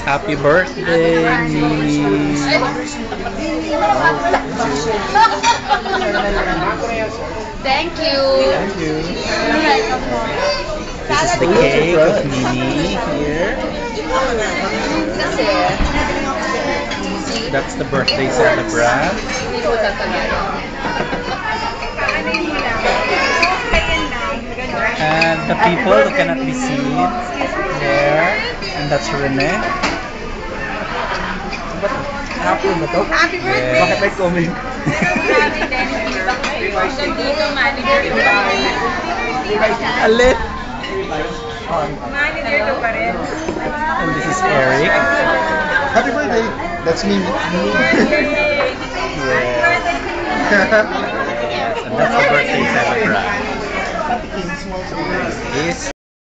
Happy birthday, Mimi. Thank you. Thank you. This is the cake of Mimi here. Kasi, That's the birthday celebrant. hindi ko tatagalan. And the people who cannot be seen there. And that's Rene. Hapon ba to? Happy birthday! Yes. Bakit may comment? Maraming Dennis feedback sa'yo. Hanggang dito, manager ko pa rin. Alit. Manager ko pa rin. And this is Eric. Happy birthday! That's me. Birthday! Yes. And that's the birthday celebrant. Is